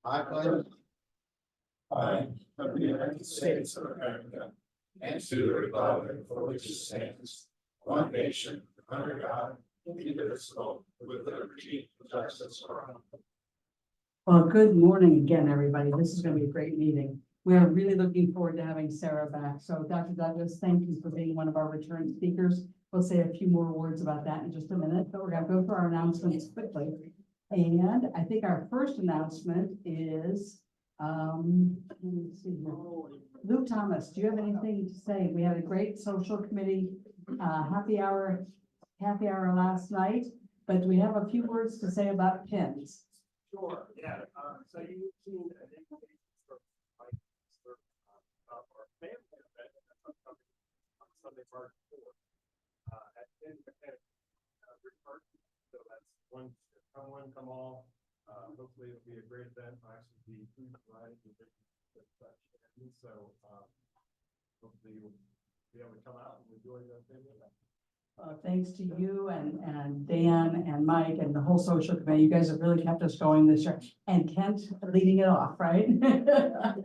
I pledge. I of the United States of America and to the republic for which it stands, one nation, under God, indivisible, with liberty and justice for all. Well, good morning again, everybody. This is going to be a great meeting. We are really looking forward to having Sarah back. So Dr. Douglas, thank you for being one of our return speakers. We'll say a few more words about that in just a minute, but we're going to go through our announcements quickly. And I think our first announcement is, let me see here. Luke Thomas, do you have anything to say? We had a great social committee happy hour last night, but we have a few words to say about pins. Sure, yeah, so you've seen an invitation for our family event that's upcoming on Sunday, March 4th. At 10 Mechanic, so that's one, come all. Hopefully it'll be a great event. I'll actually be food variety and such. So, hopefully you'll be able to come out and enjoy the family event. Thanks to you and Dan and Mike and the whole social committee. You guys have really kept us going this year. And Kent leading it off, right?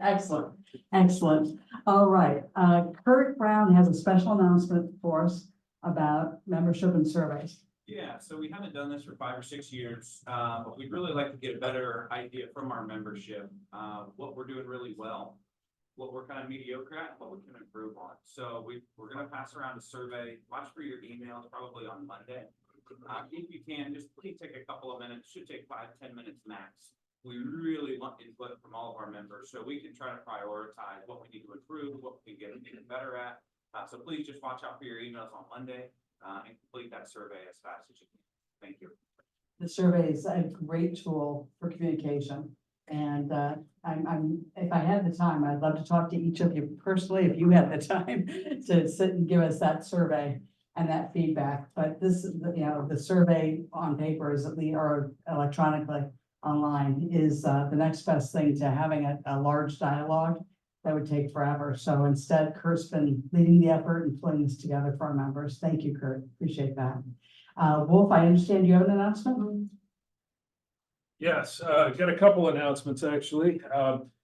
Excellent, excellent. All right. Kurt Brown has a special announcement for us about membership and surveys. Yeah, so we haven't done this for 5 or 6 years, but we'd really like to get a better idea from our membership, what we're doing really well, what we're kind of mediocre at, what we can improve on. So we're going to pass around a survey. Watch for your emails probably on Monday. If you can, just please take a couple of minutes. Should take 5-10 minutes max. We really want input from all of our members so we can try to prioritize what we need to improve, what we can get even better at. So please just watch out for your emails on Monday and complete that survey as fast as you can. Thank you. The survey is a great tool for communication. And if I had the time, I'd love to talk to each of you personally, if you had the time to sit and give us that survey and that feedback. But this, the survey on paper is or electronically online is the next best thing to having a large dialogue that would take forever. So instead, Kurt's been leading the effort and pulling this together for our members. Thank you, Kurt. Appreciate that. Wolf, I understand you have an announcement? Yes, got a couple announcements, actually.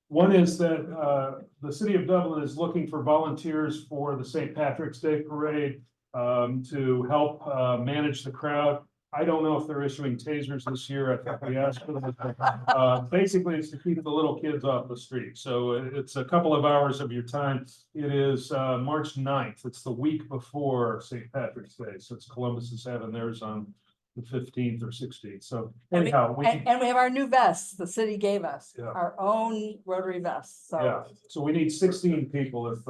One is that the city of Dublin is looking for volunteers for the St. Patrick's Day Parade to help manage the crowd. I don't know if they're issuing tasers this year. I think we asked for them. Basically, it's to keep the little kids off the street. So it's a couple of hours of your time. It is March 9th. It's the week before St. Patrick's Day. So it's Columbus is having theirs on the 15th or 16th. So anyhow, And we have our new vests the city gave us, Yeah. our own Rotary vests. So yeah, so we need 16 people if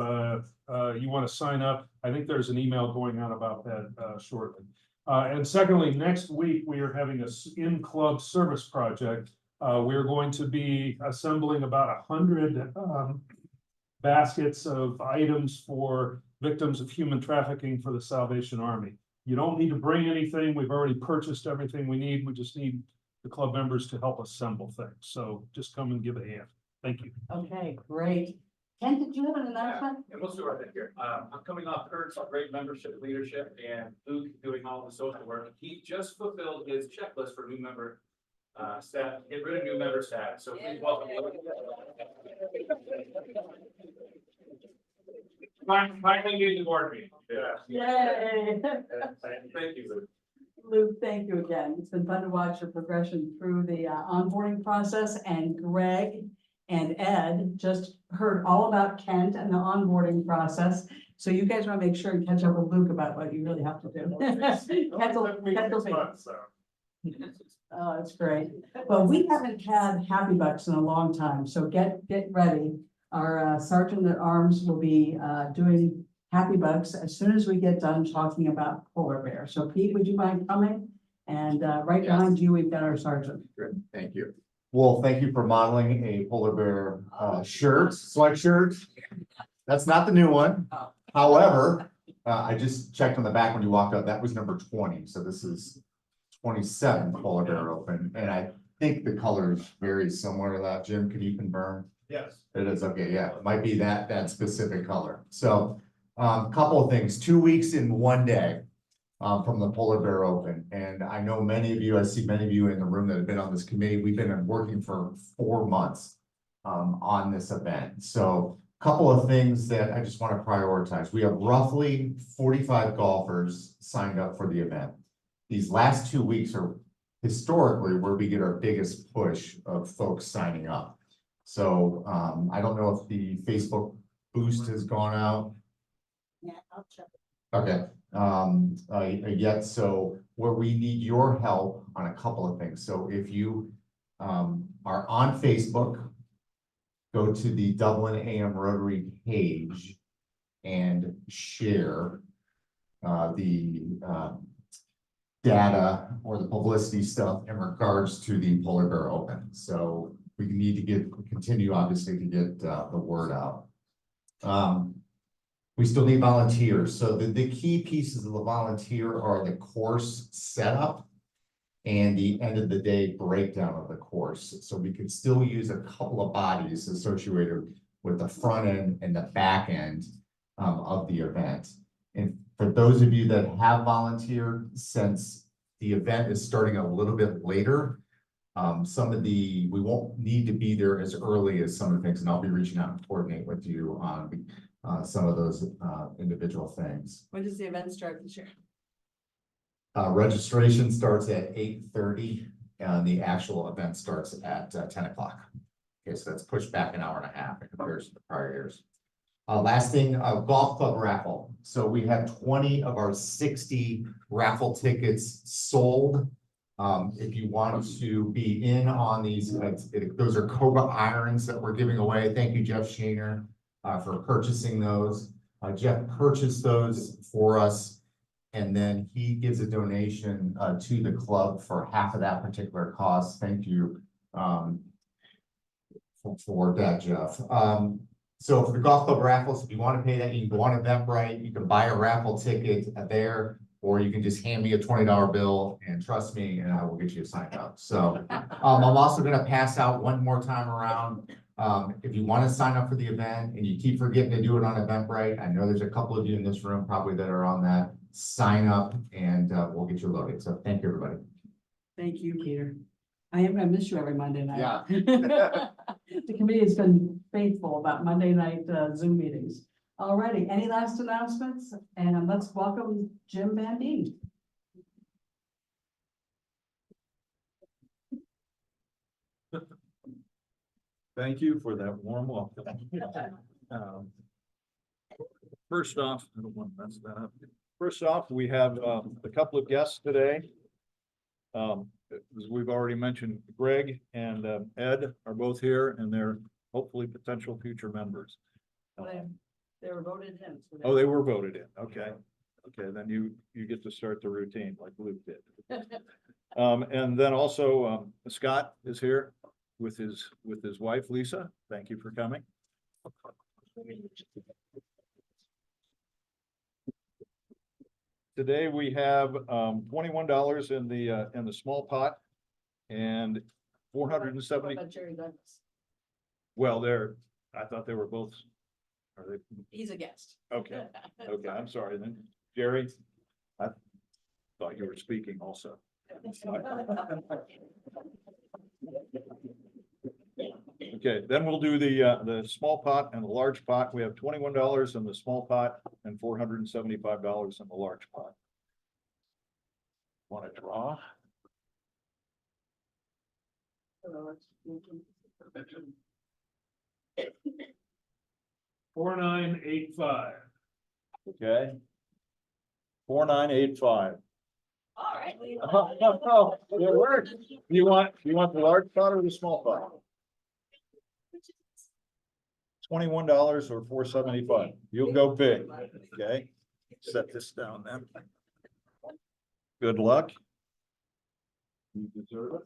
you want to sign up. I think there's an email going out about that shortly. And secondly, next week we are having a in-club service project. We're going to be assembling about 100 baskets of items for victims of human trafficking for the Salvation Army. You don't need to bring anything. We've already purchased everything we need. We just need the club members to help assemble things. So just come and give a hand. Thank you. okay, great. Ken, did you have an announcement? Yeah, we'll start right here. I'm coming off Kurt's great membership leadership and Luke doing all the social work. He just fulfilled his checklist for new member staff, get rid of new member staff. So please welcome Luke. Finally getting the board meeting. Yay. Thank you, Luke. Luke, thank you again. It's been fun to watch your progression through the onboarding process, and Greg and Ed just heard all about Kent and the onboarding process. So you guys want to make sure and catch up with Luke about what you really have to do. Oh, that's great. Well, we haven't had Happy Bucks in a long time, so get ready. Our Sergeant at Arms will be doing Happy Bucks as soon as we get done talking about polar bear. So Pete, would you mind coming? And right behind you, we've got our sergeant. Good, thank you. Well, thank you for modeling a polar bear sweatshirt. That's not the new one. However, I just checked on the back when you walked up. That was number 20. So this is 27 polar bear open. And I think the color is very similar to that. Jim, can you confirm? Yes. It is, okay, yeah, it might be that specific color. So couple of things, 2 weeks in one day. from the Polar Bear Open. And I know many of you, I see many of you in the room that have been on this committee. We've been working for 4 months on this event. So a couple of things that I just want to prioritize. We have roughly 45 golfers signed up for the event. These last 2 weeks are historically where we get our biggest push of folks signing up. So I don't know if the Facebook boost has gone out. Yeah, I'll check. Okay, yet, so where we need your help on a couple of things. So if you are on Facebook, go to the Dublin AM Rotary page and share the data or the publicity stuff in regards to the Polar Bear Open. So we need to continue obviously to get the word out. We still need volunteers. So the key pieces of the volunteer are the course setup and the end of the day breakdown of the course. So we could still use a couple of bodies associated with the front end and the back end of the event. And for those of you that have volunteered, since the event is starting a little bit later, we won't need to be there as early as some of the things, and I'll be reaching out and coordinate with you on some of those individual things. When does the event start this year? Registration starts at 8:30 and the actual event starts at 10 o'clock. Okay, so that's pushed back an hour and a half in comparison to prior years. Last thing, golf club raffle. So we have 20 of our 60 raffle tickets sold. If you want to be in on these, those are Cobra irons that we're giving away. Thank you, Jeff Shaner, for purchasing those. Jeff purchased those for us, and then he gives a donation to the club for half of that particular cost. Thank you for that, Jeff. So for the golf club raffles, if you want to pay that, you can go on Eventbrite, you can buy a raffle ticket there, or you can just hand me a $20 bill and trust me, and I will get you signed up. So I'm also going to pass out one more time around. If you want to sign up for the event and you keep forgetting to do it on Eventbrite, I know there's a couple of you in this room probably that are on that. Sign up and we'll get you loaded. So thank you, everybody. Thank you, Peter. I am gonna miss you every Monday night. Yeah. The committee has been faithful about Monday night Zoom meetings. Alrighty, any last announcements? And let's welcome Jim Van Deen. Thank you for that warm welcome. First off, I don't want to mess that up. First off, we have a couple of guests today. As we've already mentioned, Greg and Ed are both here, and they're hopefully potential future members. They were voted in. So Oh, they were voted in. Okay. Okay, then you get to start the routine like Luke did. And then also Scott is here with his wife, Lisa. Thank you for coming. Today we have $21 in the small pot and 470. About Jerry Douglas. Well, I thought they were both. Are they? He's a guest. Okay, okay, I'm sorry then. Jerry, I thought you were speaking also. Okay, then we'll do the small pot and the large pot. We have $21 in the small pot and $475 in the large pot. Want to draw? 4985. Okay. 4985. All right. Oh, it worked. You want the large pot or the small pot? $21 or $475. You'll go big. Okay. Set this down then. Good luck. You deserve it.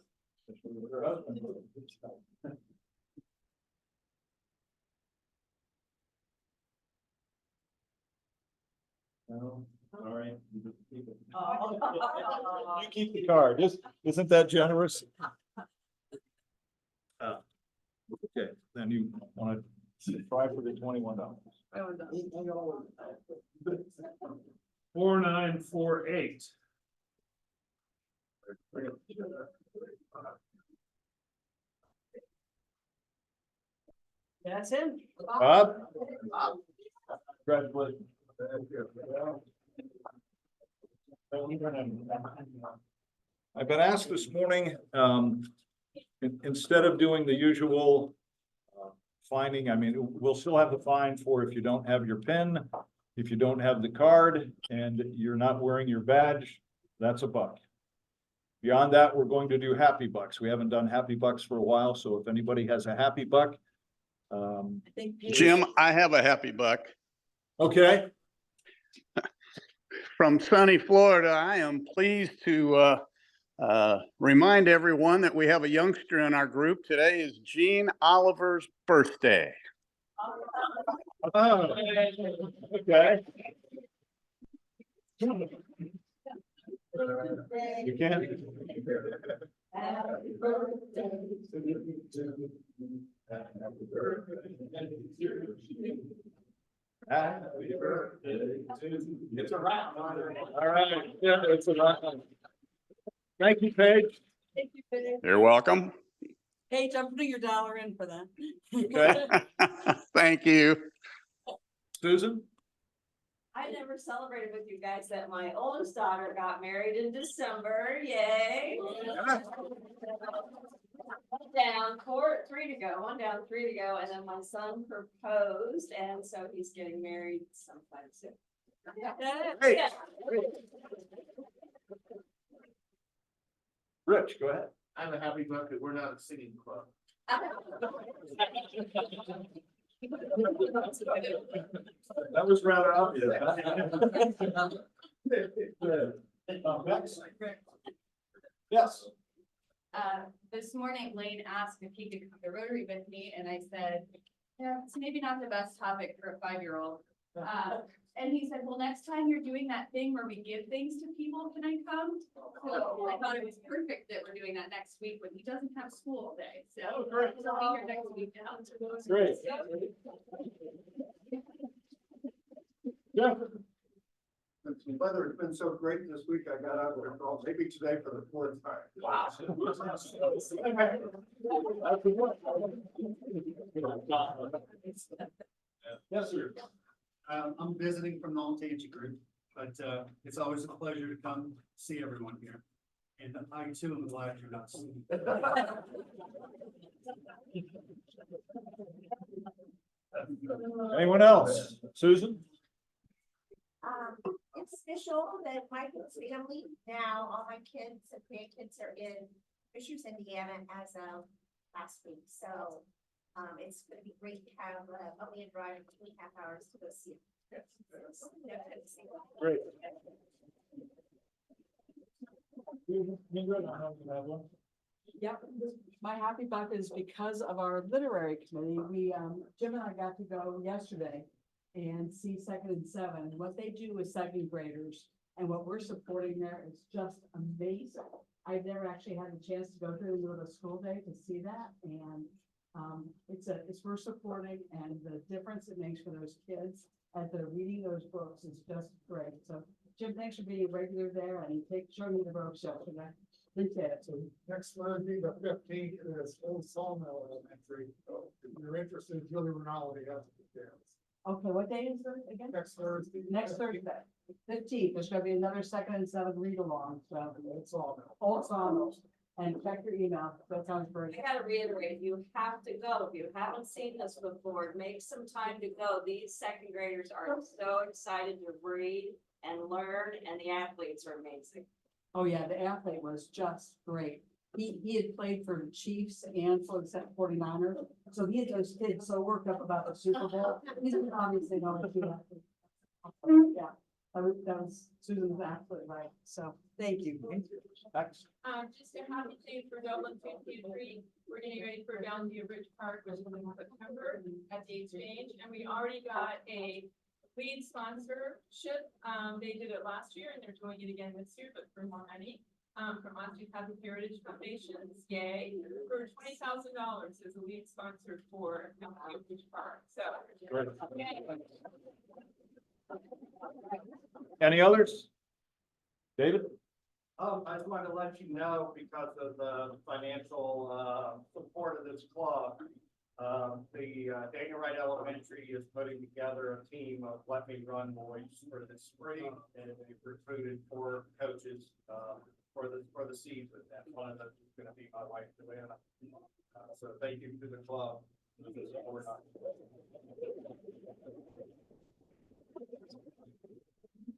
No, all right. You keep the card. Isn't that generous? Okay, then you want to try for the $21. 4948. That's him. Bob? Congratulations. I've been asked this morning, instead of doing the usual fining, I mean, we'll still have the fine for if you don't have your PIN, if you don't have the card, and you're not wearing your badge, that's $1. Beyond that, we're going to do Happy Bucks. We haven't done Happy Bucks for a while, so if anybody has a Happy Buck. Jim, I have a happy buck. Okay. From sunny Florida, I am pleased to remind everyone that we have a youngster in our group. Today is Gene Oliver's birthday. Oh, okay. You can't. Happy birthday. It's around. All right, yeah, it's around. Thank you, Paige. Thank you, Paige. You're welcome. Paige, I'm putting your dollar in for that. Okay. Thank you. Susan? I never celebrated with you guys that my oldest daughter got married in December, yay. One down, three to go, and then my son proposed, and so he's getting married sometime soon. Hey. Yeah. Rich, go ahead. I have a happy buck that we're not a singing club. That was rather obvious. Yes. This morning Lane asked if he could come to Rotary with me, and I said, yeah, it's maybe not the best topic for a 5-year-old. And he said, well, next time you're doing that thing where we give things to people, can I come? So I thought it was perfect that we're doing that next week when he doesn't have school all day, so he'll be here next week now. Great. Yeah. The weather has been so great this week, I got out of there, maybe today for the 4th time. Wow. Yes, sir. I'm visiting from the Altanche group, but it's always a pleasure to come see everyone here. And I too am glad you're not seeing. Anyone else? Susan? It's official that Michael's family, now all my kids and grandkids are in Fishers, Indiana as of last week. So it's gonna be great to have a land drive of 2.5 hours to go see it. Great. Yep, my happy buck is because of our literary committee. We, Jim and I got to go yesterday and see 2nd and 7. What they do with 2nd graders and what we're supporting there is just amazing. I've never actually had a chance to go through the middle of a school day to see that, and it's worth supporting, and the difference it makes for those kids as they're reading those books is just great. So Jim, thanks for being a regular there and showing me the books yesterday. Appreciate it. So next Thursday, the 15th, is Old Sawmill Elementary. So if you're interested, Julie Rinaldi has the details. Okay, what day is it again? Next Thursday. Next Thursday, 15th. There's gonna be another 2nd and 7 read along. So Old Sawmill. Old Sawmills, and check your email. That sounds great. I gotta reiterate, you have to go. If you haven't seen this before, make some time to go. These 2nd graders are so excited to read and learn, and the athletes are amazing. Oh, yeah, the athlete was just great. He had played for the Chiefs and for the 49ers, so he had those kids so worked up about the Super Bowl. He's obviously not a kid athlete. Yeah, that was Susan was absolutely right. So thank you. Thanks. Just a happy day for Dublin 53. We're getting ready for Down the Bridge Park, which is in September at the Exchange, and we already got a lead sponsorship. They did it last year and they're doing it again this year, but for more money. From Monty Catholic Heritage Foundation, yay, for $20,000 as a lead sponsor for Down the Bridge Park. So. Great. Okay. Any others? David? I just wanted to let you know, because of the financial, support of this club, the Daniel Wright Elementary is putting together a team of Let Me Run boys for the spring, and they've recruited 4 coaches, for the season, and one of them is gonna be my wife, Joanna. So thank you to the club. for the support.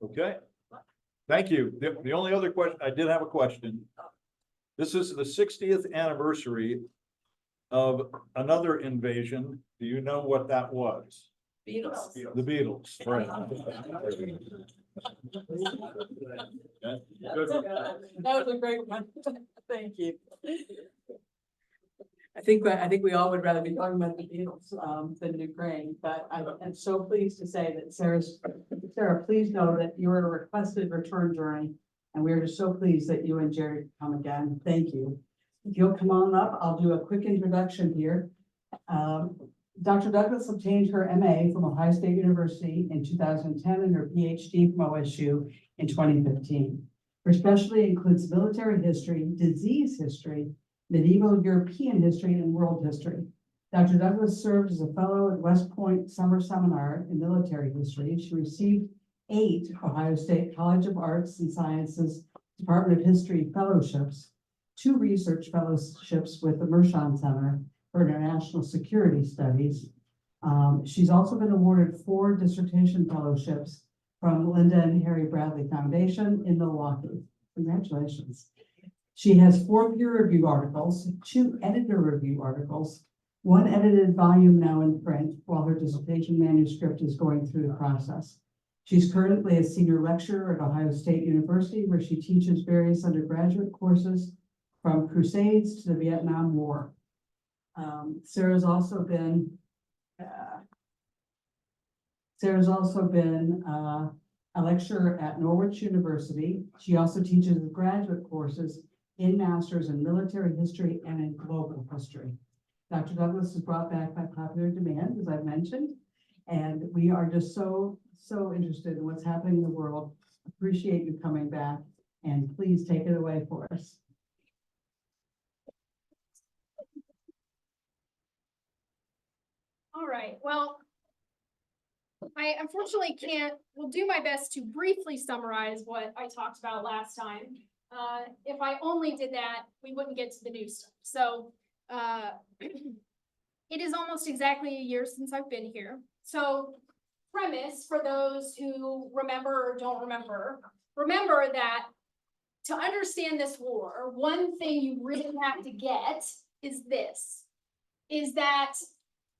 Okay. Thank you. The only other question, I did have a question. This is the 60th anniversary of another invasion. Do you know what that was? Beatles. The Beatles, right? That was a great one. Thank you. I think we all would rather be talking about the Beatles than Ukraine, but I'm so pleased to say that Sarah, please know that you are a requested return journey. And we are just so pleased that you and Jerry can come again. Thank you. If you'll come on up, I'll do a quick introduction here. Dr. Douglas obtained her MA from Ohio State University in 2010 and her PhD from OSU in 2015. Her specialty includes military history, disease history, medieval European history, and world history. Dr. Douglas served as a fellow at West Point Summer Seminar in military history. She received 8 Ohio State College of Arts and Sciences Department of History fellowships, 2 research fellowships with the Mershon Center for International Security Studies. She's also been awarded 4 dissertation fellowships from Linda and Harry Bradley Foundation in Milwaukee. Congratulations. She has 4 peer review articles, 2 editor review articles, 1 edited volume now in print, while her dissertation manuscript is going through the process. She's currently a senior lecturer at Ohio State University, where she teaches various undergraduate courses from Crusades to the Vietnam War. Sarah's also been a lecturer at Norwich University. She also teaches graduate courses in masters in military history and in global history. Dr. Douglas is brought back by popular demand, as I've mentioned, and we are just so interested in what's happening in the world. Appreciate you coming back, and please take it away for us. All right, well, I unfortunately will do my best to briefly summarize what I talked about last time. If I only did that, we wouldn't get to the new stuff. So it is almost exactly a year since I've been here. So premise for those who remember or don't remember that to understand this war, one thing you really have to get is that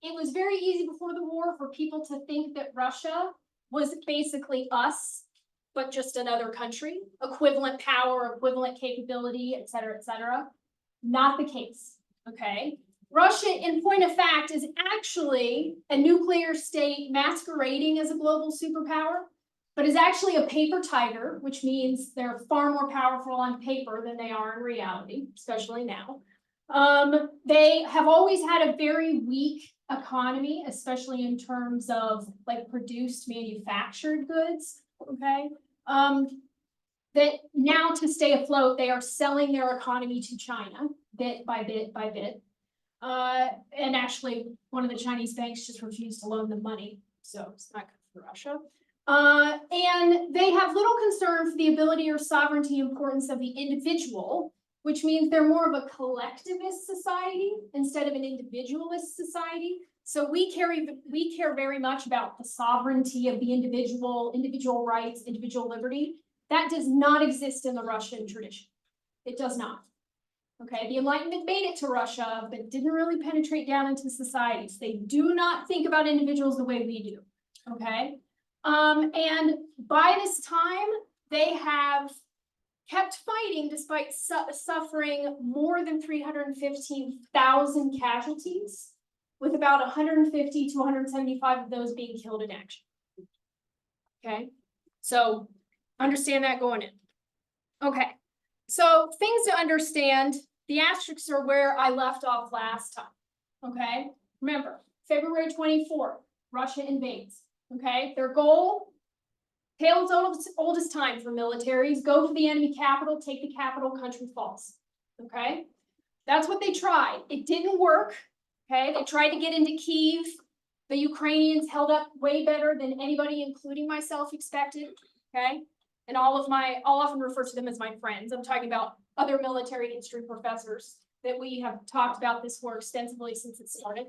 it was very easy before the war for people to think that Russia was basically us, but just another country, equivalent power, equivalent capability, et cetera, not the case, okay? Russia, in point of fact, is actually a nuclear state masquerading as a global superpower, but is actually a paper tiger, which means they're far more powerful on paper than they are in reality, especially now. They have always had a very weak economy, especially in terms of like produced manufactured goods, okay? That now to stay afloat, they are selling their economy to China bit by bit by bit. And actually one of the Chinese banks just refused to loan them money. So it's not good for Russia. And they have little concern for the ability or sovereignty importance of the individual, which means they're more of a collectivist society instead of an individualist society. So we care very much about the sovereignty of the individual rights, individual liberty. That does not exist in the Russian tradition. It does not. Okay, the Enlightenment made it to Russia, but didn't really penetrate down into societies. They do not think about individuals the way we do. Okay, and by this time, they have kept fighting despite suffering more than 315,000 casualties, with about 150 to 175 of those being killed in action. Okay, so understand that going in. Okay, so things to understand, the asterisks are where I left off last time. Okay, remember, February 24th, Russia invades. Okay, their goal Tale as old as time for militaries, go for the enemy capital, take the capital, country falls, okay? That's what they tried. It didn't work, okay? They tried to get into Kyiv. The Ukrainians held up way better than anybody, including myself, expected, okay? And I'll often refer to them as my friends. I'm talking about other military history professors that we have talked about this war extensively since it started.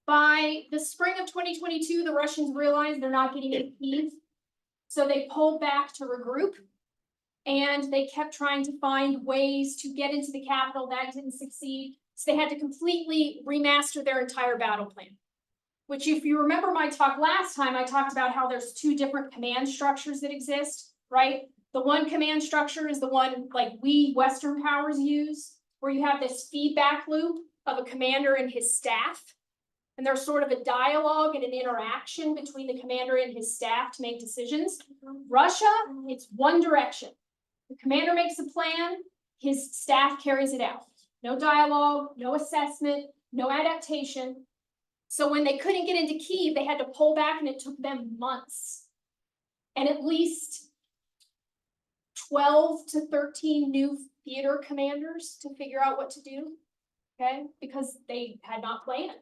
By the spring of 2022, the Russians realized they're not getting into Kyiv. So they pulled back to regroup. And they kept trying to find ways to get into the capital. That didn't succeed. So they had to completely remaster their entire battle plan. Which, if you remember my talk last time, I talked about how there's two different command structures that exist, right? The one command structure is the one like we Western powers use, where you have this feedback loop of a commander and his staff. And there's sort of a dialogue and an interaction between the commander and his staff to make decisions. Russia, it's one direction. The commander makes a plan, his staff carries it out. No dialogue, no assessment, no adaptation. So when they couldn't get into Kyiv, they had to pull back, and it took them months. And at least 12 to 13 new theater commanders to figure out what to do, okay? Because they had not planned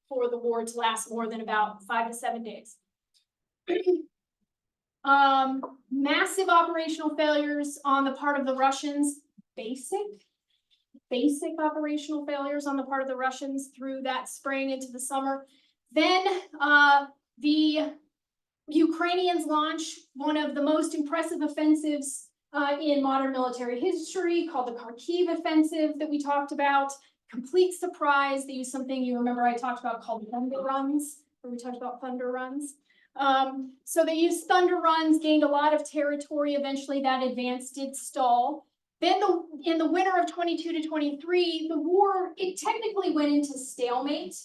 for the war to last more than about 5 to 7 days. Massive operational failures on the part of the Russians, basic operational failures on the part of the Russians through that spring into the summer. Then the Ukrainians launch one of the most impressive offensives in modern military history, called the Kharkiv offensive that we talked about. Complete surprise. They used something you remember I talked about called thunder runs, where we talked about thunder runs. So they used thunder runs, gained a lot of territory. Eventually that advance did stall. Then in the winter of 22 to 23, the war, it technically went into stalemate.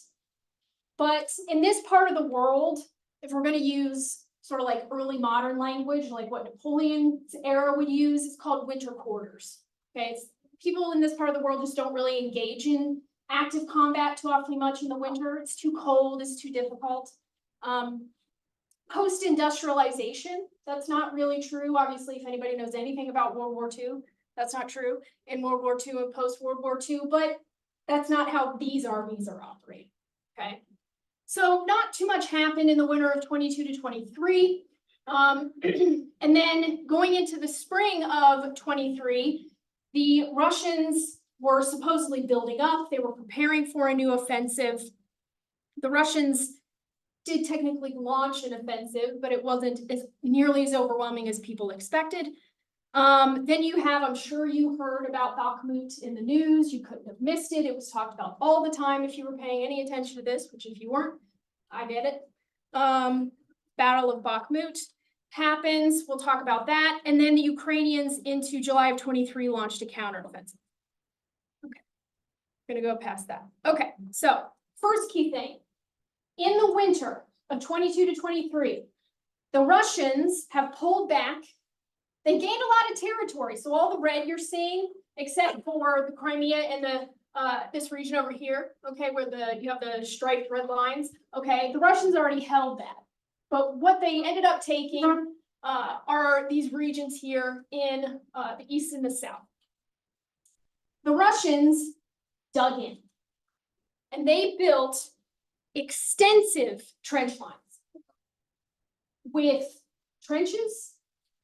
But in this part of the world, if we're going to use sort of like early modern language, like what Napoleon's era would use, it's called winter quarters. Okay, people in this part of the world just don't really engage in active combat too awfully much in the winter. It's too cold, it's too difficult. Post-industrialization, that's not really true. Obviously, if anybody knows anything about World War II, that's not true in World War II and post-World War II, but that's not how these armies are operating, okay? So not too much happened in the winter of 22 to 23. And then going into the spring of 23, the Russians were supposedly building up. They were preparing for a new offensive. The Russians did technically launch an offensive, but it wasn't nearly as overwhelming as people expected. Then you have, I'm sure you heard about Bakhmut in the news. You couldn't have missed it. It was talked about all the time if you were paying any attention to this, which if you weren't, I get it. Battle of Bakhmut happens. We'll talk about that. And then the Ukrainians into July of 23 launched a counteroffensive. Okay, I'm gonna go past that. Okay, so first key thing. In the winter of 22 to 23, the Russians have pulled back. They gained a lot of territory. So all the red you're seeing, except for the Crimea and the this region over here, okay, where you have the striped red lines, okay, the Russians already held that. But what they ended up taking are these regions here in the east and the south. The Russians dug in, and they built extensive trench lines with trenches,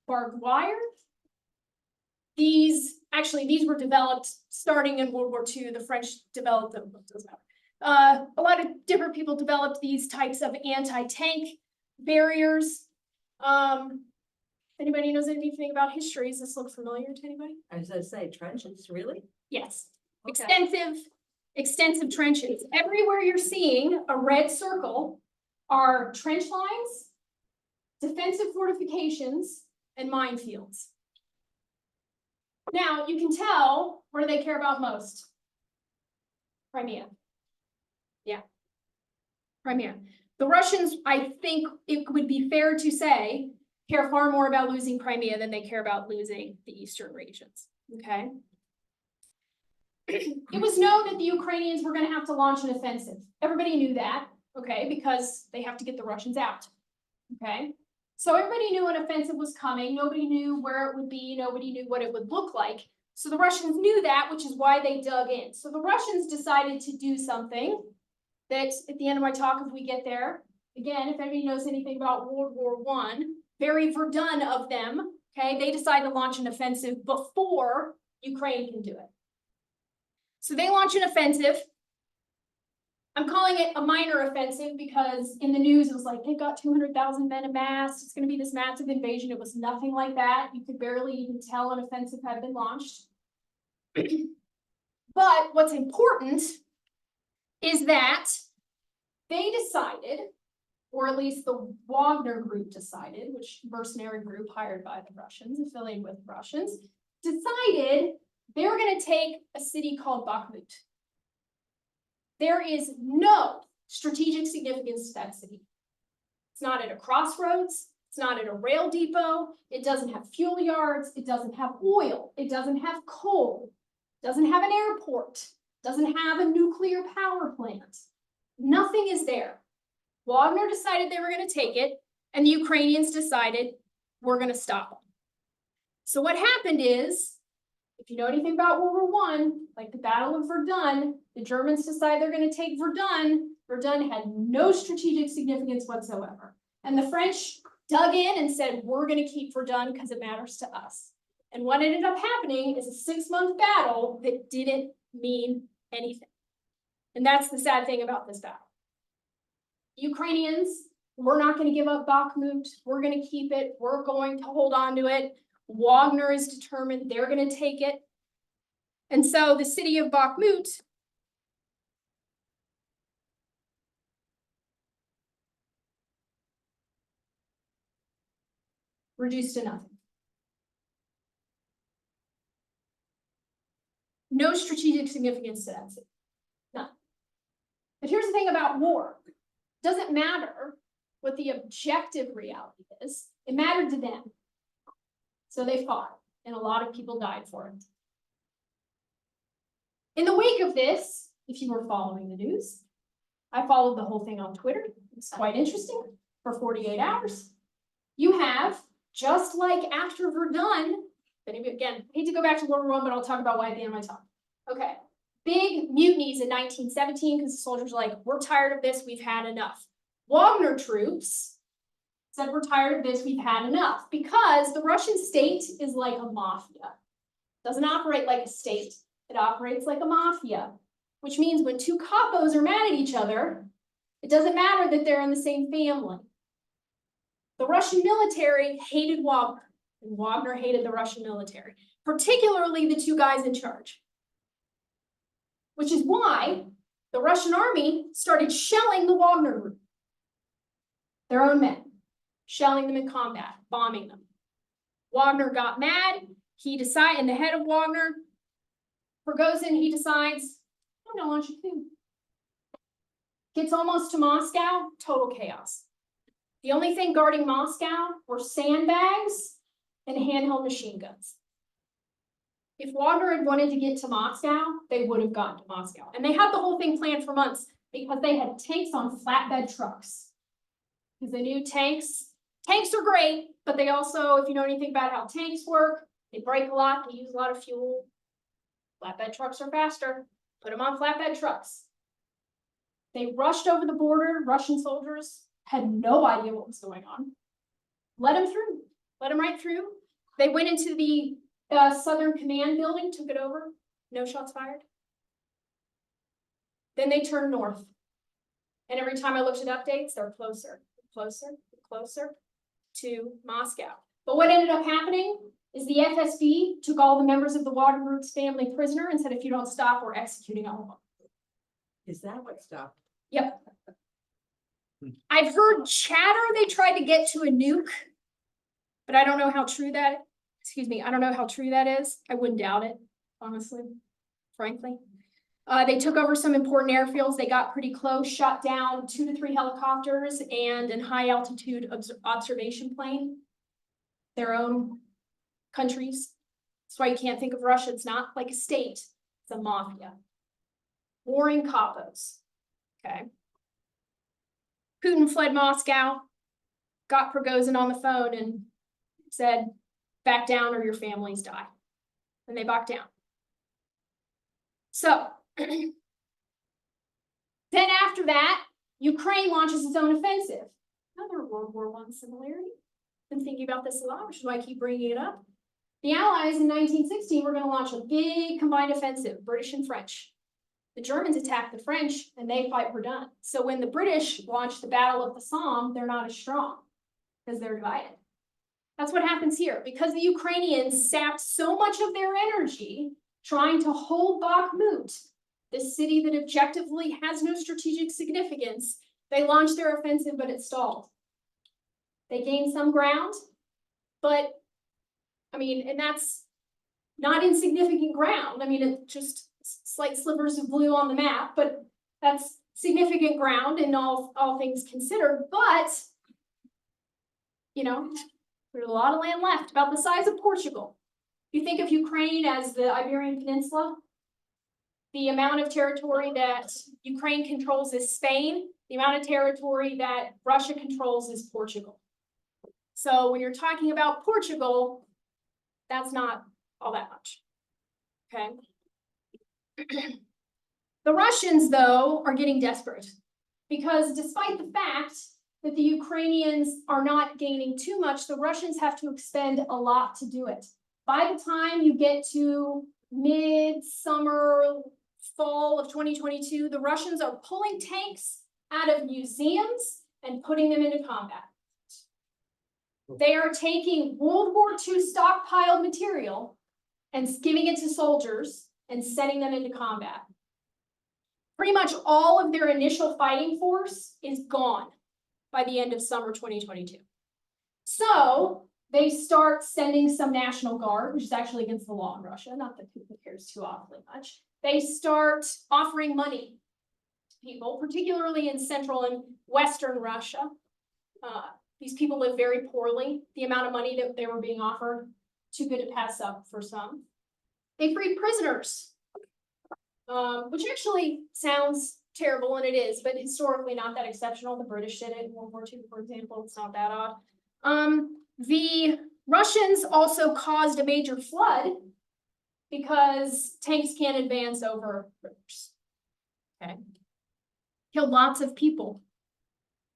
barbed wire. These were developed starting in World War II. The French developed them. Doesn't matter. A lot of different people developed these types of anti-tank barriers. Anybody knows anything about history? Does this look familiar to anybody? I was gonna say trenches, really? Yes. Okay. Extensive trenches. Everywhere you're seeing a red circle are trench lines, defensive fortifications, and minefields. Now, you can tell, what do they care about most? Crimea. Yeah. Crimea. The Russians, I think it would be fair to say, care far more about losing Crimea than they care about losing the eastern regions, okay? It was known that the Ukrainians were going to have to launch an offensive. Everybody knew that, okay, because they have to get the Russians out. Okay, so everybody knew an offensive was coming, nobody knew where it would be, nobody knew what it would look like. So the Russians knew that, which is why they dug in. So the Russians decided to do something that at the end of my talk, if we get there, again, if anybody knows anything about World War I, very Verdun of them, okay, they decide to launch an offensive before Ukraine can do it. So they launch an offensive. I'm calling it a minor offensive because in the news it was like, they got 200,000 men amassed, it's gonna be this massive invasion. It was nothing like that. You could barely even tell an offensive had been launched. But what's important is that they decided, or at least the Wagner group decided, which mercenary group hired by the Russians, affiliated with Russians, decided they were gonna take a city called Bakhmut. There is no strategic significance to that city. It's not at a crossroads, it's not at a rail depot, it doesn't have fuel yards, it doesn't have oil, it doesn't have coal, doesn't have an airport, doesn't have a nuclear power plant. Nothing is there. Wagner decided they were gonna take it, and the Ukrainians decided we're gonna stop them. So what happened is, if you know anything about World War I, like the Battle of Verdun, the Germans decide they're gonna take Verdun. Verdun had no strategic significance whatsoever. And the French dug in and said, we're gonna keep Verdun because it matters to us. And what ended up happening is a 6-month battle that didn't mean anything. And that's the sad thing about this battle. Ukrainians, we're not gonna give up Bakhmut, we're gonna keep it, we're going to hold on to it. Wagner is determined they're gonna take it. And so the city of Bakhmut reduced to nothing. No strategic significance to that city, none. But here's the thing about war. It doesn't matter what the objective reality is, it mattered to them. So they fought, and a lot of people died for it. In the wake of this, if you were following the news, I followed the whole thing on Twitter. It's quite interesting for 48 hours. You have, just like after Verdun, but again, I hate to go back to World War I, but I'll talk about why at the end of my talk. Okay, big mutinies in 1917 because the soldiers were like, we're tired of this, we've had enough. Wagner troops said, we're tired of this, we've had enough, because the Russian state is like a mafia. Doesn't operate like a state, it operates like a mafia, which means when two capos are mad at each other, it doesn't matter that they're in the same family. The Russian military hated Wagner, and Wagner hated the Russian military, particularly the two guys in charge. Which is why the Russian army started shelling the Wagner group. Their own men, shelling them in combat, bombing them. Wagner got mad, and the head of Wagner, Prigozhin, he decides, I'm gonna launch a coup. Gets almost to Moscow, total chaos. The only thing guarding Moscow were sandbags and handheld machine guns. If Wagner had wanted to get to Moscow, they would have gotten to Moscow. And they had the whole thing planned for months because they had tanks on flatbed trucks. Because they knew tanks are great, but they also, if you know anything about how tanks work, they break a lot, they use a lot of fuel. Flatbed trucks are faster, put them on flatbed trucks. They rushed over the border, Russian soldiers had no idea what was going on. Let them through, let them right through. They went into the Southern Command building, took it over, no shots fired. Then they turned north. And every time I looked at updates, they're closer, closer, closer to Moscow. But what ended up happening is the FSB took all the members of the Wagner Group's family prisoner and said, if you don't stop, we're executing all of them. Is that what stopped? Yep. I've heard chatter they tried to get to a nuke, but I don't know how true that, I don't know how true that is. I wouldn't doubt it, honestly, frankly. They took over some important airfields. They got pretty close, shot down 2 to 3 helicopters and a high altitude observation plane. Their own countries. That's why you can't think of Russia. It's not like a state, it's a mafia. Warring capos, okay. Putin fled Moscow, got Prigozhin on the phone and said, back down or your families die. And they backed down. So then after that, Ukraine launches its own offensive. Another World War I similarity. Been thinking about this a lot, which is why I keep bringing it up. The Allies in 1916 were going to launch a big combined offensive, British and French. The Germans attacked the French and they fight Verdun. So when the British launched the Battle of the Somme, they're not as strong because they're divided. That's what happens here. Because the Ukrainians sapped so much of their energy trying to hold Bakhmut, this city that objectively has no strategic significance, they launched their offensive, but it stalled. They gained some ground, but I mean, and that's not insignificant ground. I mean, it's just slight slivers of blue on the map, but that's significant ground in all things considered. But, you know, there's a lot of land left, about the size of Portugal. You think of Ukraine as the Iberian Peninsula, the amount of territory that Ukraine controls is Spain, the amount of territory that Russia controls is Portugal. So when you're talking about Portugal, that's not all that much, okay? The Russians, though, are getting desperate because despite the fact that the Ukrainians are not gaining too much, the Russians have to expend a lot to do it. By the time you get to mid-summer, fall of 2022, the Russians are pulling tanks out of museums and putting them into combat. They are taking World War II stockpiled material and giving it to soldiers and sending them into combat. Pretty much all of their initial fighting force is gone by the end of summer 2022. So they start sending some National Guard, which is actually against the law in Russia, not that people cares too awfully much. They start offering money to people, particularly in central and western Russia. These people live very poorly. The amount of money that they were being offered, too good to pass up for some. They freed prisoners, which actually sounds terrible, and it is, but historically not that exceptional. The British did it in World War II, for example. It's not that odd. The Russians also caused a major flood because tanks can't advance over rivers. Okay. Killed lots of people,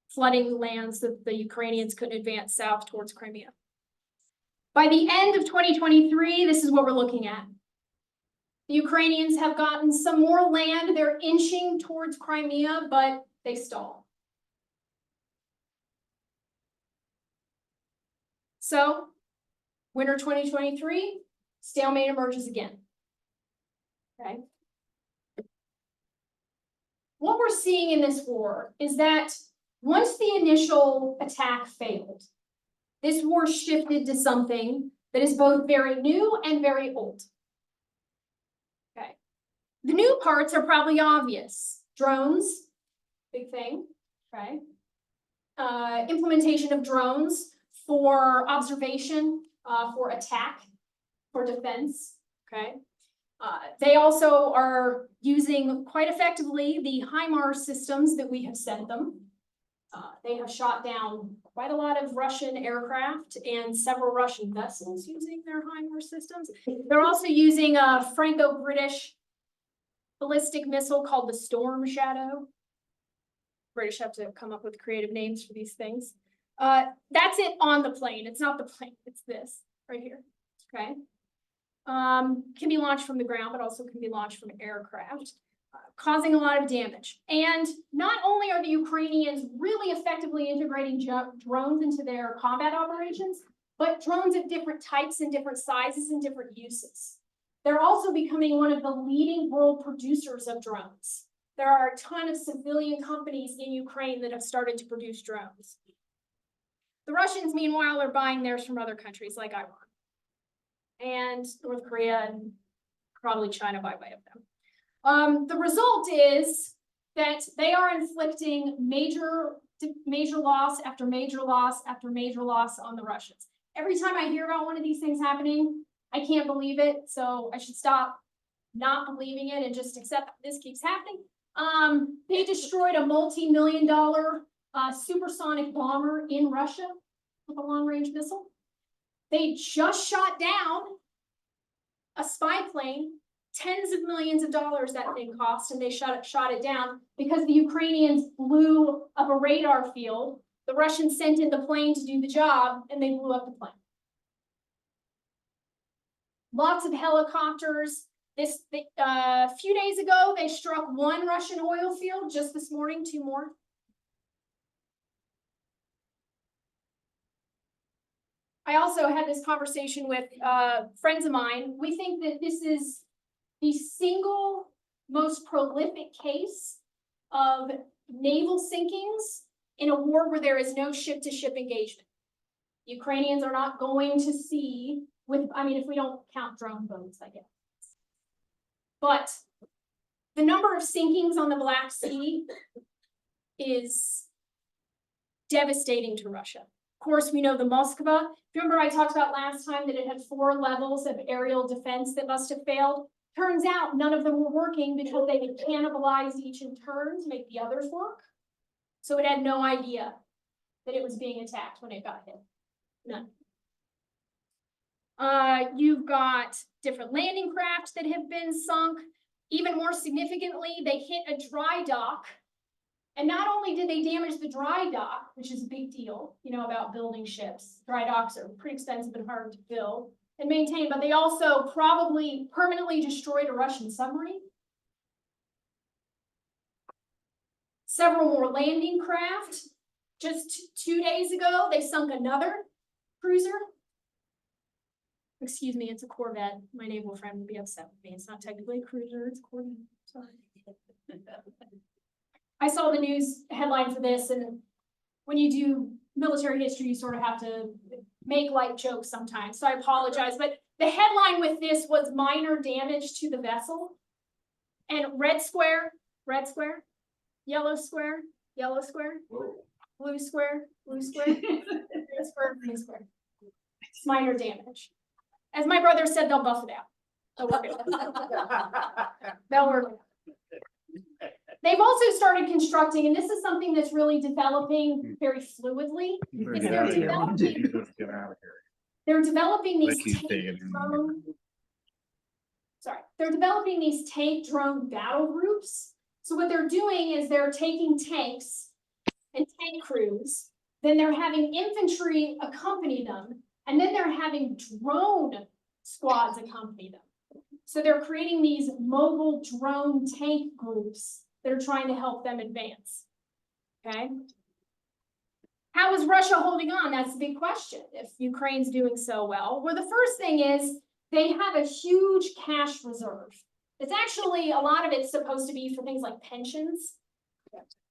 flooding lands that the Ukrainians couldn't advance south towards Crimea. By the end of 2023, this is what we're looking at. The Ukrainians have gotten some more land. They're inching towards Crimea, but they stall. So, winter 2023, stalemate emerges again. Okay. What we're seeing in this war is that once the initial attack failed, this war shifted to something that is both very new and very old. Okay. The new parts are probably obvious. Drones, big thing, right? Implementation of drones for observation, for attack, for defense, okay? They also are using quite effectively the HIMARS systems that we have sent them. They have shot down quite a lot of Russian aircraft and several Russian vessels using their HIMARS systems. They're also using a Franco-British ballistic missile called the Storm Shadow. British have to come up with creative names for these things. That's it on the plane. It's not the plane, it's this right here, okay? Can be launched from the ground, but also can be launched from aircraft, causing a lot of damage. And not only are the Ukrainians really effectively integrating drones into their combat operations, but drones of different types and different sizes and different uses. They're also becoming one of the leading world producers of drones. There are a ton of civilian companies in Ukraine that have started to produce drones. The Russians, meanwhile, are buying theirs from other countries like Iran and North Korea and probably China by way of them. The result is that they are inflicting major loss after major loss after major loss on the Russians. Every time I hear about one of these things happening, I can't believe it, so I should stop not believing it and just accept that this keeps happening. They destroyed a multi-million-dollar supersonic bomber in Russia with a long-range missile. They just shot down a spy plane, tens of millions of dollars that thing cost, and they shot it down because the Ukrainians blew up a radar field. The Russians sent in the plane to do the job, and they blew up the plane. Lots of helicopters. A few days ago, they struck one Russian oil field. Just this morning, 2 more. I also had this conversation with friends of mine. We think that this is the single most prolific case of naval sinkings in a war where there is no ship-to-ship engagement. Ukrainians are not going to see if we don't count drone boats, I guess. But the number of sinkings on the Black Sea is devastating to Russia. Of course, we know the Moskva. Remember I talked about last time that it had 4 levels of aerial defense that must have failed? Turns out none of them were working because they had cannibalized each in turn to make the others work. So it had no idea that it was being attacked when it got hit. None. You've got different landing craft that have been sunk. Even more significantly, they hit a dry dock. And not only did they damage the dry dock, which is a big deal, about building ships. Dry docks are pretty expensive and hard to build and maintain, but they also probably permanently destroyed a Russian submarine. Several more landing craft. Just 2 days ago, they sunk another cruiser. Excuse me, it's a Corvette. My naval friend would be upset with me. It's not technically a cruiser, it's a Corvette. Sorry. I saw the news headline for this, and when you do military history, you sort of have to make light jokes sometimes, so I apologize. But the headline with this was minor damage to the vessel. And red square, yellow square, blue square, blue square, green square, green square. It's minor damage. As my brother said, they'll buff it out. They'll work it out. They'll work it out. They've also started constructing, and this is something that's really developing very fluidly. They're developing these they're developing these tank drone battle groups. So what they're doing is they're taking tanks and tank crews, then they're having infantry accompany them, and then they're having drone squads accompany them. So they're creating these mobile drone tank groups that are trying to help them advance. Okay. How is Russia holding on? That's the big question. If Ukraine's doing so well, well, the first thing is they have a huge cash reserve. It's actually, a lot of it's supposed to be for things like pensions.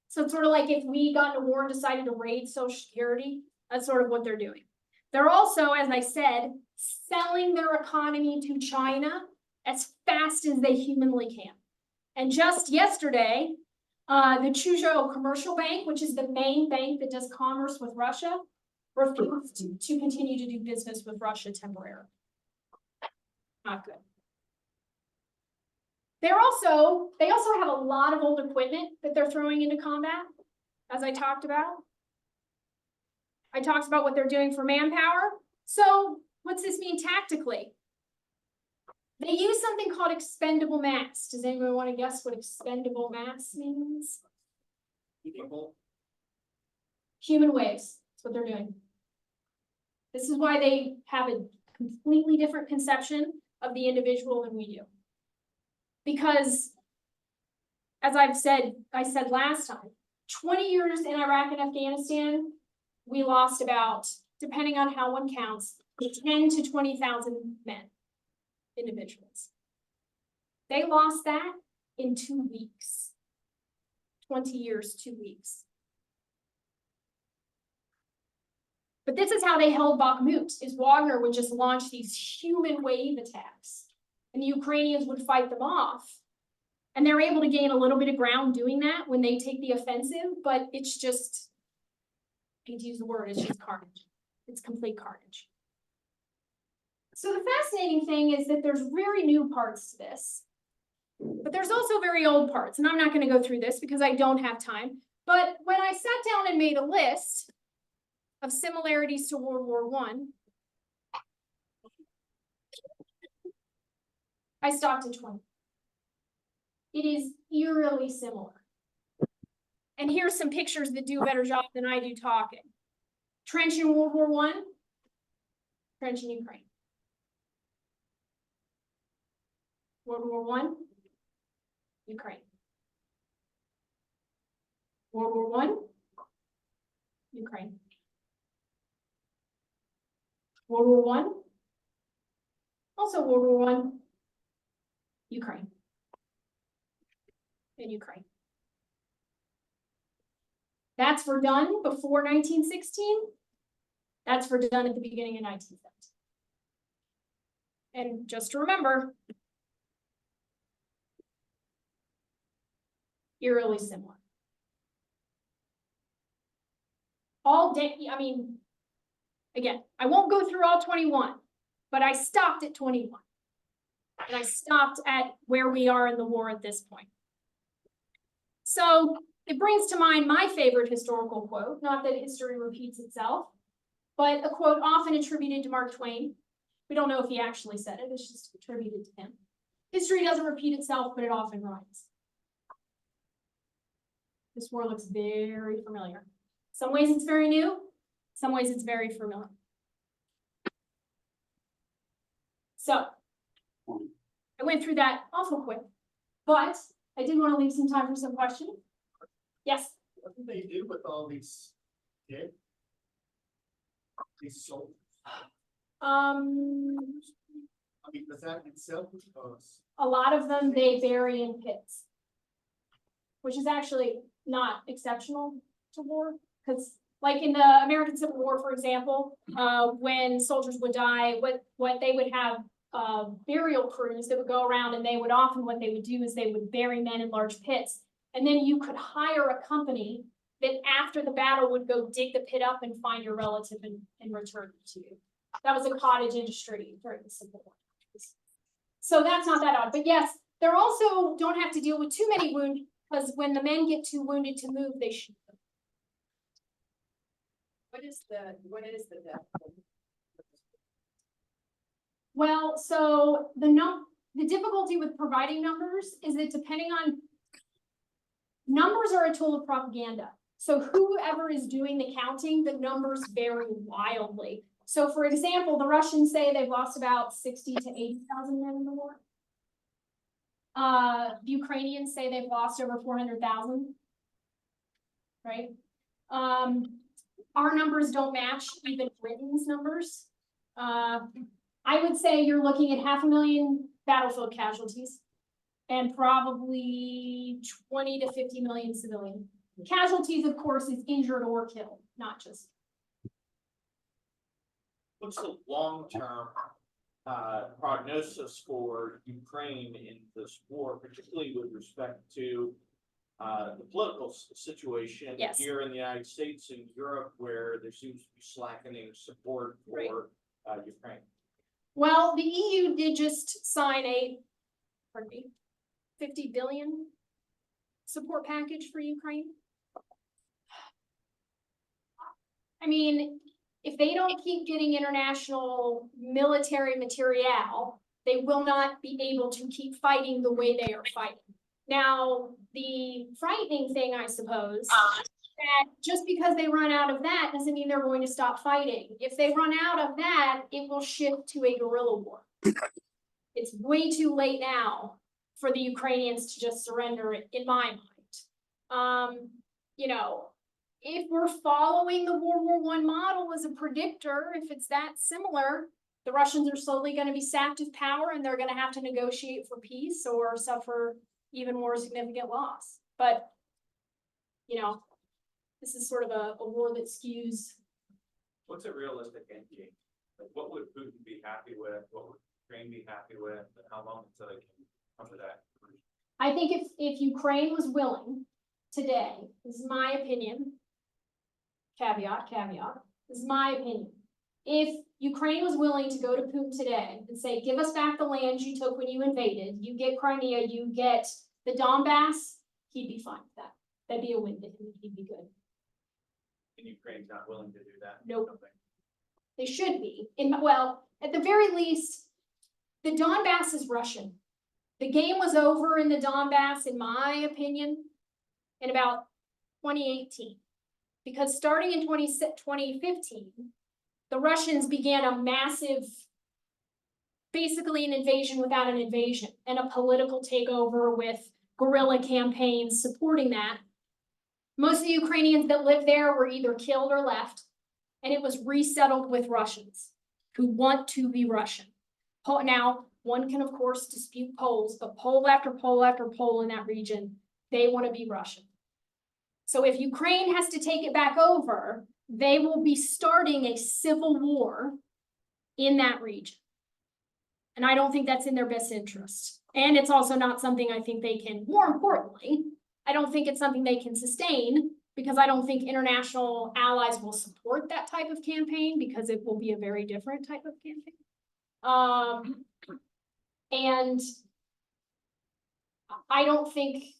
So it's sort of like if we got in a war and decided to raid Social Security, that's sort of what they're doing. They're also, as I said, selling their economy to China as fast as they humanly can. And just yesterday, the Chuzhou Commercial Bank, which is the main bank that does commerce with Russia, refused to continue to do business with Russia temporarily. Not good. They also have a lot of old equipment that they're throwing into combat, as I talked about. I talked about what they're doing for manpower. So what's this mean tactically? They use something called expendable mass. Does anyone want to guess what expendable mass means? Human waves. That's what they're doing. This is why they have a completely different conception of the individual than we do. Because, as I said last time, 20 years in Iraq and Afghanistan, we lost about, depending on how one counts, 10 to 20,000 men. Individuals. They lost that in 2 weeks. 20 years, 2 weeks. But this is how they held Bakhmut, is Wagner would just launch these human wave attacks, and the Ukrainians would fight them off. And they're able to gain a little bit of ground doing that when they take the offensive, but it's just, I hate to use the word, it's just carnage. It's complete carnage. So the fascinating thing is that there's very new parts to this, but there's also very old parts, and I'm not going to go through this because I don't have time. But when I sat down and made a list, of similarities to World War I, I stopped at 20. It is eerily similar. And here's some pictures that do a better job than I do talking. Trench in World War I, trench in Ukraine. World War I, Ukraine. World War I, Ukraine. World War I, also World War I, Ukraine. And Ukraine. That's Verdun before 1916. That's Verdun at the beginning of 1917. And just to remember, eerily similar. All day, I mean, again, I won't go through all 21, but I stopped at 21. And I stopped at where we are in the war at this point. So it brings to mind my favorite historical quote, not that history repeats itself, but a quote often attributed to Mark Twain. We don't know if he actually said it, it's just attributed to him. History doesn't repeat itself, but it often rhymes. This war looks very familiar. Some ways it's very new, some ways it's very familiar. So, I went through that awful quick, but I did want to leave some time for some questions. Yes? What do they do with all these dead? These souls? I mean, does that itself cause? A lot of them they bury in pits, which is actually not exceptional to war, because like in the American Civil War, for example, when soldiers would die, what they would have burial crews that would go around, and they would often, what they would do is they would bury men in large pits, and then you could hire a company that after the battle would go dig the pit up and find your relative and return it to you. That was a cottage industry during the Civil War. So that's not that odd, but yes, they're also don't have to deal with too many wounds, because when the men get too wounded to move, they shoot them. What is the death? Well, so the difficulty with providing numbers is that depending on numbers are a tool of propaganda. So whoever is doing the counting, the numbers vary wildly. So for example, the Russians say they've lost about 60 to 80,000 men in the war. The Ukrainians say they've lost over 400,000. Right? Our numbers don't match even Britain's numbers. I would say you're looking at 500,000 battlefield casualties and probably 20 to 50 million civilian. Casualties, of course, is injured or killed, not just. What's the long-term prognosis for Ukraine in this war, particularly with respect to the political situation Yes. here in the United States and Europe, where there seems to be slackening support for Ukraine? Well, the EU did just sign a, pardon me, 50 billion support package for Ukraine. I mean, if they don't keep getting international military materiel, they will not be able to keep fighting the way they are fighting. Now, the frightening thing, I suppose, that just because they run out of that doesn't mean they're going to stop fighting. If they run out of that, it will shift to a guerrilla war. It's way too late now for the Ukrainians to just surrender it, in my mind. You know, if we're following the World War I model as a predictor, if it's that similar, the Russians are slowly going to be sapped of power and they're going to have to negotiate for peace or suffer even more significant loss. But, you know, this is sort of a war that skews. What's a realistic end game? Like, what would Putin be happy with? What would Ukraine be happy with? And how long until they can come to that? I think if Ukraine was willing today, this is my opinion, caveat, this is my opinion. If Ukraine was willing to go to Putin today and say, give us back the land you took when you invaded, you get Crimea, you get the Donbass, he'd be fine with that. That'd be a win to him, he'd be good. and Ukraine's not willing to do that. Nope. They should be, well, at the very least, the Donbass is Russian. The game was over in the Donbass, in my opinion, in about 2018. Because starting in 2015, the Russians began a massive, basically an invasion without an invasion, and a political takeover with guerrilla campaigns supporting that. Most of the Ukrainians that lived there were either killed or left, and it was resettled with Russians who want to be Russian. Now, one can of course dispute Poles, but Pole after Pole after Pole in that region, they want to be Russian. So if Ukraine has to take it back over, they will be starting a civil war in that region. And I don't think that's in their best interest. And it's also not something I think they can, more importantly, I don't think it's something they can sustain, because I don't think international allies will support that type of campaign, because it will be a very different type of campaign. And I don't think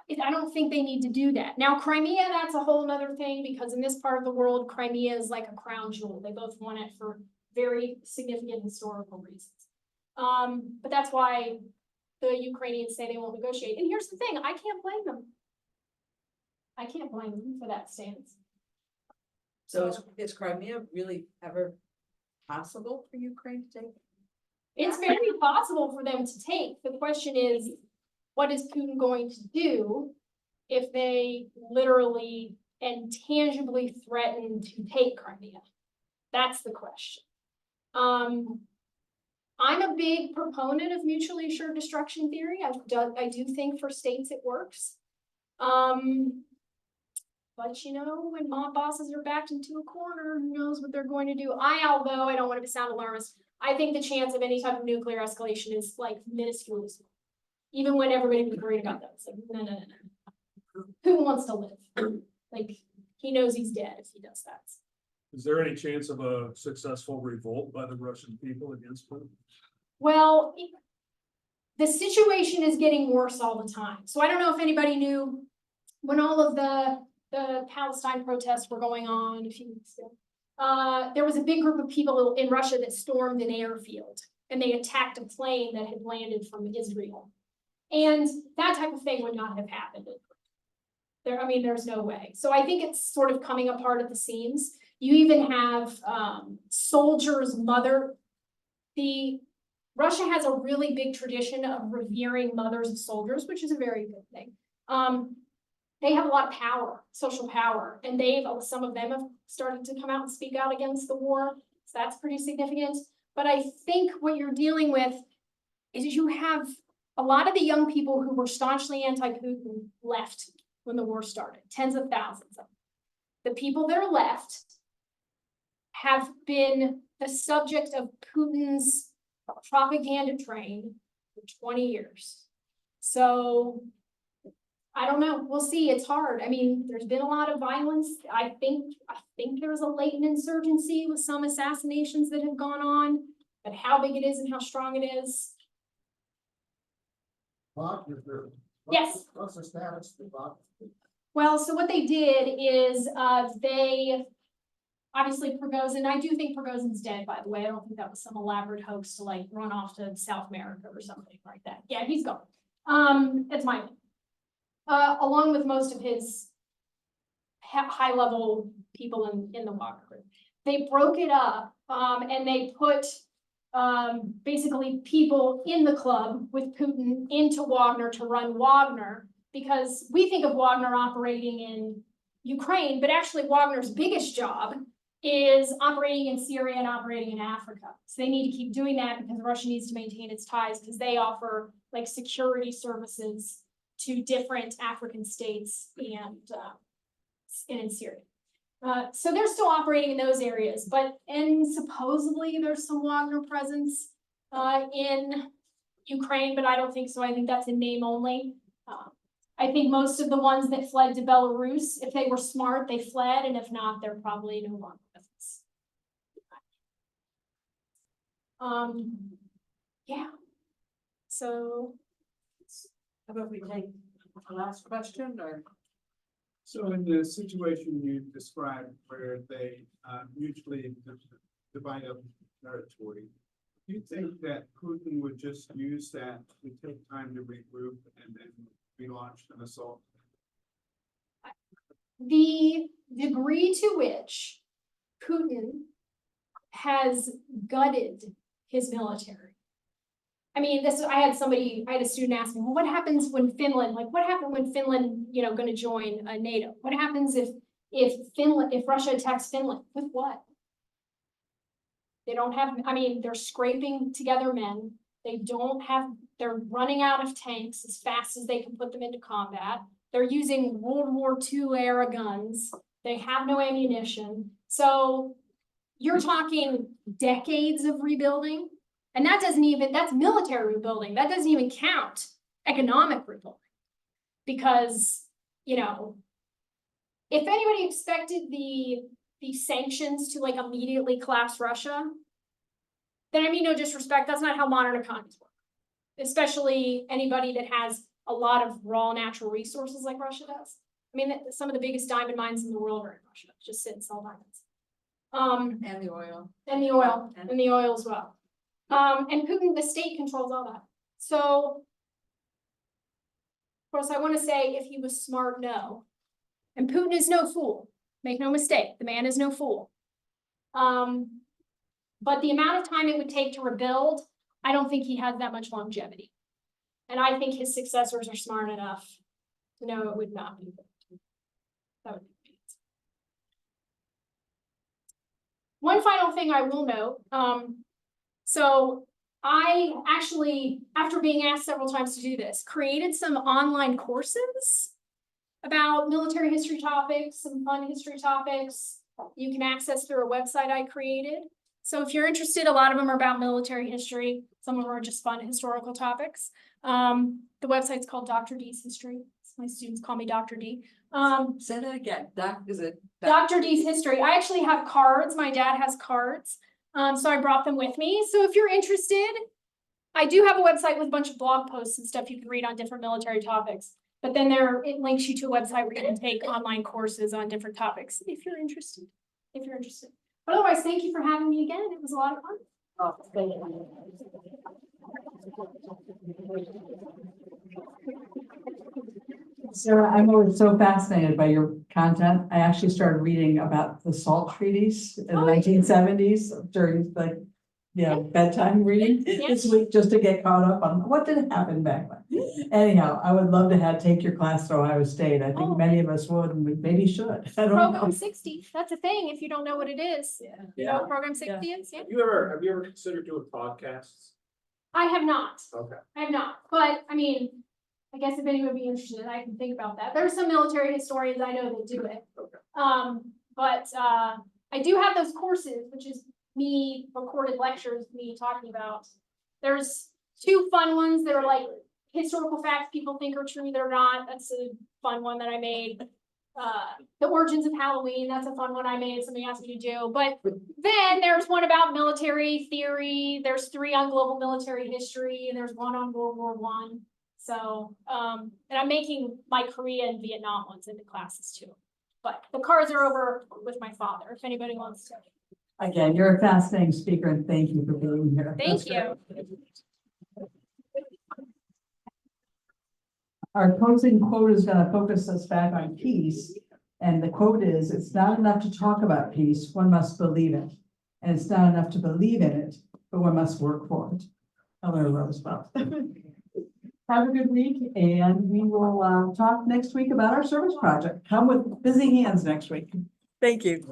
they need to do that. Now, Crimea, that's a whole nother thing, because in this part of the world, Crimea is like a crown jewel. They both want it for very significant historical reasons. But that's why the Ukrainians say they won't negotiate. And here's the thing, I can't blame them. I can't blame them for that stance. So is Crimea really ever possible for Ukraine to take? It's very possible for them to take. The question is, what is Putin going to do if they literally and tangibly threaten to take Crimea? That's the question. I'm a big proponent of mutually assured destruction theory. I do think for states it works. But you know, when mob bosses are backed into a corner, who knows what they're going to do? Although I don't want to sound alarmist, I think the chance of any type of nuclear escalation is like minuscule. Even when everybody was worried about that, it's like, no. Who wants to live? Like, he knows he's dead if he does that. Is there any chance of a successful revolt by the Russian people against Putin? Well, the situation is getting worse all the time. So I don't know if anybody knew when all of the Palestine protests were going on a few weeks ago. There was a big group of people in Russia that stormed an airfield, and they attacked a plane that had landed from Israel. And that type of thing would not have happened. There's no way. So I think it's sort of coming apart at the seams. You even have soldiers' mother. Russia has a really big tradition of revering mothers of soldiers, which is a very good thing. They have a lot of power, social power, and some of them have started to come out and speak out against the war. So that's pretty significant. But I think what you're dealing with is you have a lot of the young people who were staunchly anti-Putin left when the war started, tens of thousands of them. The people that are left have been the subject of Putin's propaganda train for 20 years. So I don't know. We'll see. It's hard. There's been a lot of violence. I think there's a latent insurgency with some assassinations that have gone on, but how big it is and how strong it is. Yes. What's the status of Wagner? Well, so what they did is they obviously Prigozhin. I do think Prigozhin's dead, by the way. I don't think that was some elaborate hoax to like run off to South America or something like that. Yeah, he's gone. That's my opinion. Along with most of his high-level people in the Wagner group. They broke it up and they put basically people in the club with Putin into Wagner to run Wagner, because we think of Wagner operating in Ukraine, but actually Wagner's biggest job is operating in Syria and operating in Africa. So they need to keep doing that because Russia needs to maintain its ties, because they offer like security services to different African states and in Syria. So they're still operating in those areas, and supposedly there's some Wagner presence in Ukraine, but I don't think so. I think that's in name only. I think most of the ones that fled to Belarus, if they were smart, they fled, and if not, they're probably no longer with us. Yeah. So How about we take the last question, or? So in the situation you described where they mutually divide up territory, do you think that Putin would just use that to take time to regroup and then relaunch an assault? The degree to which Putin has gutted his military. I mean, I had a student ask me, well, what happens when Finland, what happened when Finland, gonna join NATO? What happens if Russia attacks Finland? With what? They don't have, they're scraping together men. They're running out of tanks as fast as they can put them into combat. They're using World War II era guns. They have no ammunition. So you're talking decades of rebuilding. And that's military rebuilding. That doesn't even count economic rebuilding. Because, if anybody expected the sanctions to immediately collapse Russia, then no disrespect, that's not how modern economies work. Especially anybody that has a lot of raw natural resources like Russia does. Some of the biggest diamond mines in the world are in Russia, just sit and sell diamonds. And the oil. And the oil as well. And Putin, the state controls all that. So, of course, I want to say if he was smart, no. And Putin is no fool. Make no mistake, the man is no fool. But the amount of time it would take to rebuild, I don't think he has that much longevity. And I think his successors are smart enough to know it would not be good. That would be good. One final thing I will note, so I actually, after being asked several times to do this, created some online courses about military history topics, some fun history topics you can access through a website I created. So if you're interested, a lot of them are about military history. Some of them are just fun historical topics. The website's called Dr. D's History. My students call me Dr. D. Say that again. Dr. D's History. I actually have cards. My dad has cards. So I brought them with me. So if you're interested, I do have a website with a bunch of blog posts and stuff you can read on different military topics. But then it links you to a website where you can take online courses on different topics if you're interested. But otherwise, thank you for having me again. It was a lot of fun. Oh, thank you. Sarah, I'm always so fascinated by your content. I actually started reading about the SALT treaties in the 1970s during bedtime reading this week, just to get caught up on what did happen back then. Anyhow, I would love to take your class at Ohio State. I think many of us would, and we maybe should. I don't know. Program 60. That's a thing if you don't know what it is. You know what Program 60 is? Yeah. Have you ever considered doing podcasts? I have not. Okay. I have not. But I guess if anyone would be interested, I can think about that. There's some military historians I know that do it. Okay. But I do have those courses, which is me recorded lectures, me talking about. There's two fun ones that are like historical facts people think are true, they're not. That's a fun one that I made. The origins of Halloween, that's a fun one I made, somebody asked me to do. But then there's one about military theory, there's 3 on global military history, and there's 1 on World War I. So, and I'm making my Korea and Vietnam ones into classes too. But the cards are over with my father, if anybody wants to. Again, you're a fascinating speaker, and thank you for being here. Thank you. Our closing quote is going to focus us back on peace. And the quote is, "It's not enough to talk about peace, one must believe it. And it's not enough to believe in it, but one must work for it." Eleanor Roosevelt. Have a good week, and we will talk next week about our service project. Come with busy hands next week. Thank you.